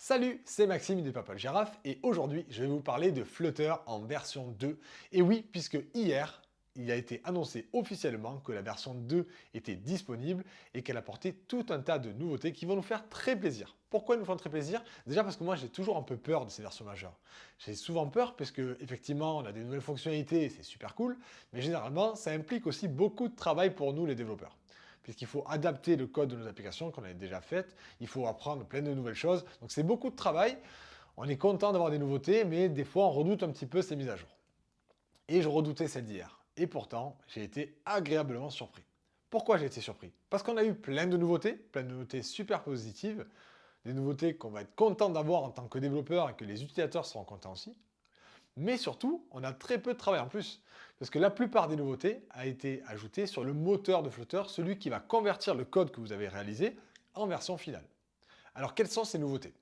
Salut, c'est Maxime de Papa le Girafe et aujourd'hui je vais vous parler de Flutter en version 2. Et oui, puisque hier, il a été annoncé officiellement que la version 2 était disponible et qu'elle apportait tout un tas de nouveautés qui vont nous faire très plaisir. Pourquoi ils nous font très plaisir? Déjà parce que moi j'ai toujours un peu peur de ces versions majeures. J'ai souvent peur parce que effectivement on a des nouvelles fonctionnalités et c'est super cool, mais généralement ça implique aussi beaucoup de travail pour nous les développeurs puisqu'il faut adapter le code de nos applications qu'on a déjà faites, il faut apprendre plein de nouvelles choses, donc c'est beaucoup de travail. On est content d'avoir des nouveautés, mais des fois on redoute un petit peu ces mises à jour. Et je redoutais celle d'hier. Et pourtant, j'ai été agréablement surpris. Pourquoi j'ai été surpris? Parce qu'on a eu plein de nouveautés super positives, des nouveautés qu'on va être content d'avoir en tant que développeur et que les utilisateurs seront contents aussi. Mais surtout, on a très peu de travail en plus, parce que la plupart des nouveautés a été ajoutée sur le moteur de Flutter, celui qui va convertir le code que vous avez réalisé en version finale. Alors quelles sont ces nouveautés?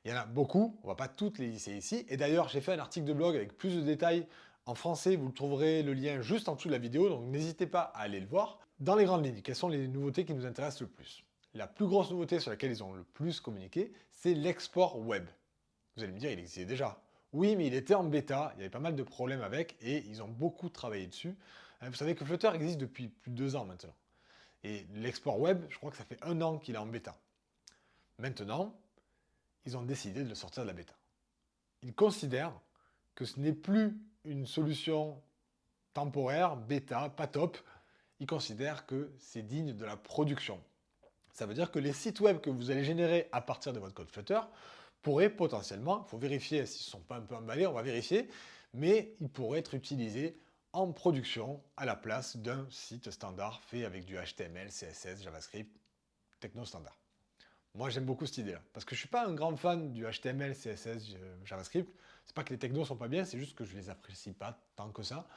Il y en a beaucoup, on ne va pas toutes les lister ici, et d'ailleurs j'ai fait un article de blog avec plus de détails en français, vous trouverez le lien juste en dessous de la vidéo, donc n'hésitez pas à aller le voir. Dans les grandes lignes, quelles sont les nouveautés qui nous intéressent le plus? La plus grosse nouveauté sur laquelle ils ont le plus communiqué, c'est l'export web. Vous allez me dire, il existait déjà. Oui, mais il était en bêta, il y avait pas mal de problèmes avec, et ils ont beaucoup travaillé dessus. Vous savez que Flutter existe depuis plus de 2 ans maintenant. Et l'export web, je crois que ça fait 1 an qu'il est en bêta. Maintenant, ils ont décidé de le sortir de la bêta. Ils considèrent que ce n'est plus une solution temporaire, bêta, pas top. Ils considèrent que c'est digne de la production. Ça veut dire que les sites web que vous allez générer à partir de votre code Flutter pourraient potentiellement, il faut vérifier s'ils ne sont pas un peu emballés, on va vérifier, mais ils pourraient être utilisés en production à la place d'un site standard fait avec du HTML, CSS, JavaScript, techno standard. Moi j'aime beaucoup cette idée-là, parce que je ne suis pas un grand fan du HTML, CSS, JavaScript. C'est pas que les technos sont pas bien, c'est juste que je les apprécie pas tant que ça.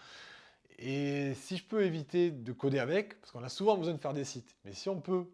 Et si je peux éviter de coder avec, parce qu'on a souvent besoin de faire des sites, mais si on peut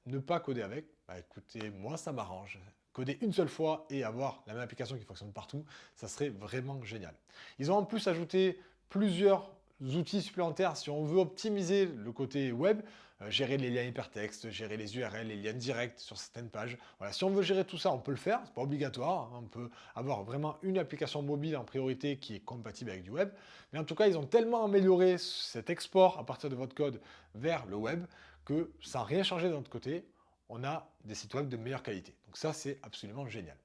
ne pas coder avec, bah écoutez, moi ça m'arrange. Coder une seule fois et avoir la même application qui fonctionne partout, ça serait vraiment génial. Ils ont en plus ajouté plusieurs outils supplémentaires si on veut optimiser le côté web, gérer les liens hypertextes, gérer les URL, les liens directs sur certaines pages. Voilà, si on veut gérer tout ça, on peut le faire, c'est pas obligatoire, hein. On peut avoir vraiment une application mobile en priorité qui est compatible avec du web. Mais en tout cas, ils ont tellement amélioré cet export à partir de votre code vers le web que sans rien changer de notre côté, on a des sites web de meilleure qualité. Donc ça, c'est absolument génial.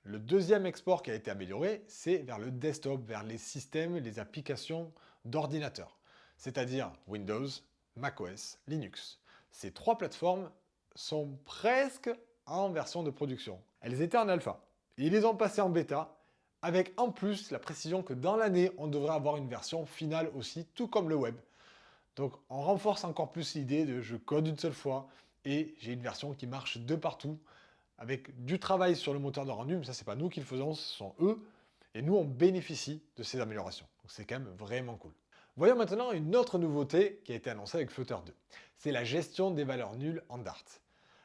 Le deuxième export qui a été amélioré, c'est vers le desktop, vers les systèmes, les applications d'ordinateur, c'est-à-dire Windows, macOS, Linux. Ces 3 plateformes sont presque en version de production. Elles étaient en alpha. Et ils les ont passées en bêta, avec en plus la précision que dans l'année, on devrait avoir une version finale aussi, tout comme le web. Donc on renforce encore plus l'idée de je code une seule fois et j'ai une version qui marche de partout avec du travail sur le moteur de rendu, mais ça c'est pas nous qui le faisons, ce sont eux, et nous on bénéficie de ces améliorations. Donc c'est quand même vraiment cool. Voyons maintenant une autre nouveauté qui a été annoncée avec Flutter 2. C'est la gestion des valeurs nulles en Dart.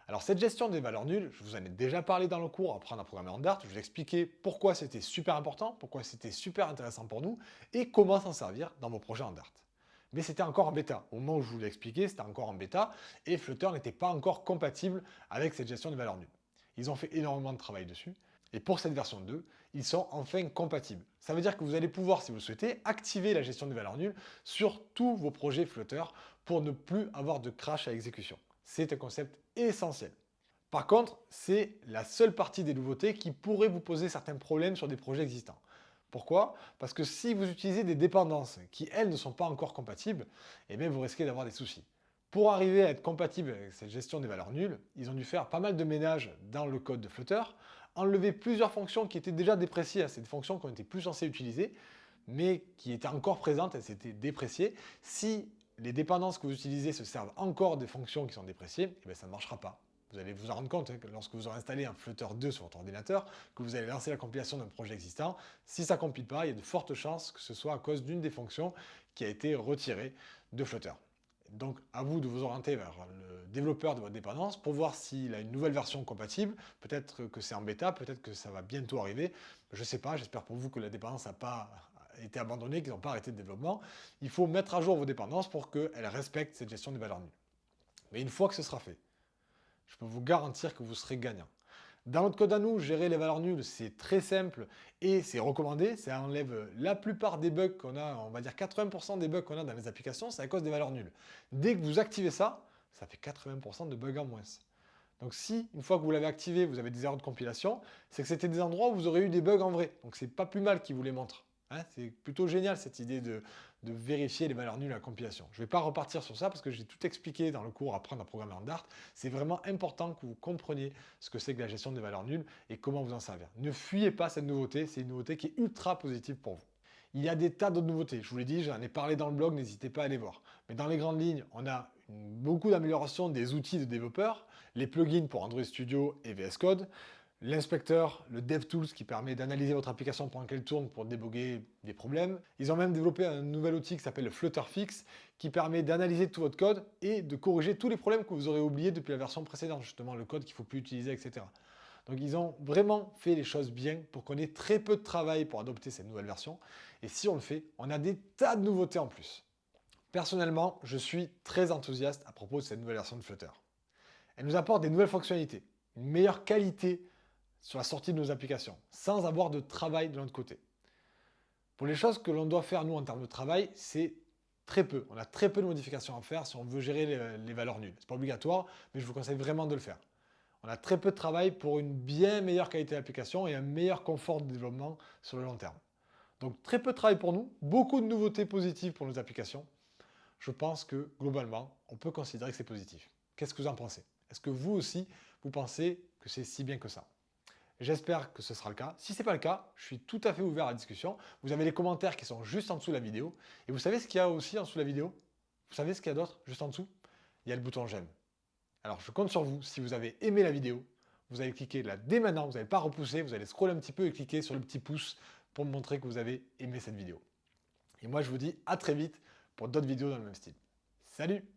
Alors cette gestion des valeurs nulles, je vous en ai déjà parlé dans le cours Apprendre à programmer en Dart, je vous ai expliqué pourquoi c'était super important, pourquoi c'était super intéressant pour nous, et comment s'en servir dans vos projets en Dart. Mais c'était encore en bêta. Au moment où je vous l'ai expliqué, c'était encore en bêta, et Flutter n'était pas encore compatible avec cette gestion des valeurs nulles. Ils ont fait énormément de travail dessus. Et pour cette version 2, ils sont enfin compatibles. Ça veut dire que vous allez pouvoir, si vous le souhaitez, activer la gestion des valeurs nulles sur tous vos projets Flutter pour ne plus avoir de crash à exécution. C'est un concept essentiel. Par contre, c'est la seule partie des nouveautés qui pourrait vous poser certains problèmes sur des projets existants. Pourquoi? Parce que si vous utilisez des dépendances qui, elles, ne sont pas encore compatibles, eh bien, vous risquez d'avoir des soucis. Pour arriver à être compatible avec cette gestion des valeurs nulles, ils ont dû faire pas mal de ménage dans le code de Flutter, enlever plusieurs fonctions qui étaient déjà dépréciées, c'est des fonctions qu'on n'était plus censé utiliser, mais qui étaient encore présentes, elles s'étaient dépréciées. Si les dépendances que vous utilisez se servent encore des fonctions qui sont dépréciées, eh bien, ça ne marchera pas. Vous allez vous en rendre compte que lorsque vous aurez installé un Flutter 2 sur votre ordinateur, que vous allez lancer la compilation d'un projet existant, si ça ne compile pas, il y a de fortes chances que ce soit à cause d'une des fonctions qui a été retirée de Flutter. Donc à vous de vous orienter vers le développeur de votre dépendance pour voir s'il a une nouvelle version compatible. Peut-être que c'est en bêta, peut-être que ça va bientôt arriver. Je ne sais pas, j'espère pour vous que la dépendance n'a pas été abandonnée, qu'ils n'ont pas arrêté de développement. Il faut mettre à jour vos dépendances pour qu'elles respectent cette gestion des valeurs nulles. Mais une fois que ce sera fait, je peux vous garantir que vous serez gagnant. Dans notre code à nous, gérer les valeurs nulles, c'est très simple et c'est recommandé. Ça enlève la plupart des bugs qu'on a, on va dire 80% des bugs qu'on a dans les applications, c'est à cause des valeurs nulles. Dès que vous activez ça, ça fait 80% de bugs en moins. Donc si, une fois que vous l'avez activé, vous avez des erreurs de compilation, c'est que c'était des endroits où vous aurez eu des bugs en vrai. Donc c'est pas plus mal qu'ils vous les montrent. Hein, c'est plutôt génial cette idée de vérifier les valeurs nulles à la compilation. Je ne vais pas repartir sur ça parce que j'ai tout expliqué dans le cours Apprendre à programmer en Dart. C'est vraiment important que vous compreniez ce que c'est que la gestion des valeurs nulles et comment vous en servir. Ne fuyez pas cette nouveauté, c'est une nouveauté qui est ultra positive pour vous. Il y a des tas d'autres nouveautés, je vous l'ai dit, j'en ai parlé dans le blog, n'hésitez pas à aller voir. Mais dans les grandes lignes, on a beaucoup d'améliorations des outils de développeurs, les plugins pour Android Studio et VS Code, l'inspecteur, le DevTools qui permet d'analyser votre application pendant qu'elle tourne pour déboguer des problèmes. Ils ont même développé un nouvel outil qui s'appelle le FlutterFix qui permet d'analyser tout votre code et de corriger tous les problèmes que vous aurez oubliés depuis la version précédente, justement le code qu'il ne faut plus utiliser, etc. Donc ils ont vraiment fait les choses bien pour qu'on ait très peu de travail pour adopter cette nouvelle version. Et si on le fait, on a des tas de nouveautés en plus. Personnellement, je suis très enthousiaste à propos de cette nouvelle version de Flutter. Elle nous apporte des nouvelles fonctionnalités, une meilleure qualité sur la sortie de nos applications, sans avoir de travail de l'autre côté. Pour les choses que l'on doit faire, nous, en termes de travail, c'est très peu. On a très peu de modifications à faire si on veut gérer les valeurs nulles. Ce n'est pas obligatoire, mais je vous conseille vraiment de le faire. On a très peu de travail pour une bien meilleure qualité d'application et un meilleur confort de développement sur le long terme. Donc très peu de travail pour nous, beaucoup de nouveautés positives pour nos applications. Je pense que globalement, on peut considérer que c'est positif. Qu'est-ce que vous en pensez? Est-ce que vous aussi, vous pensez que c'est si bien que ça? J'espère que ce sera le cas. Si ce n'est pas le cas, je suis tout à fait ouvert à la discussion. Vous avez les commentaires qui sont juste en dessous de la vidéo. Et vous savez ce qu'il y a aussi en dessous de la vidéo? Vous savez ce qu'il y a d'autre juste en dessous? Il y a le bouton j'aime. Alors je compte sur vous, si vous avez aimé la vidéo, vous allez cliquer là dès maintenant, vous n'allez pas repousser, vous allez scroller un petit peu et cliquer sur le petit pouce pour me montrer que vous avez aimé cette vidéo. Et moi je vous dis à très vite pour d'autres vidéos dans le même style. Salut!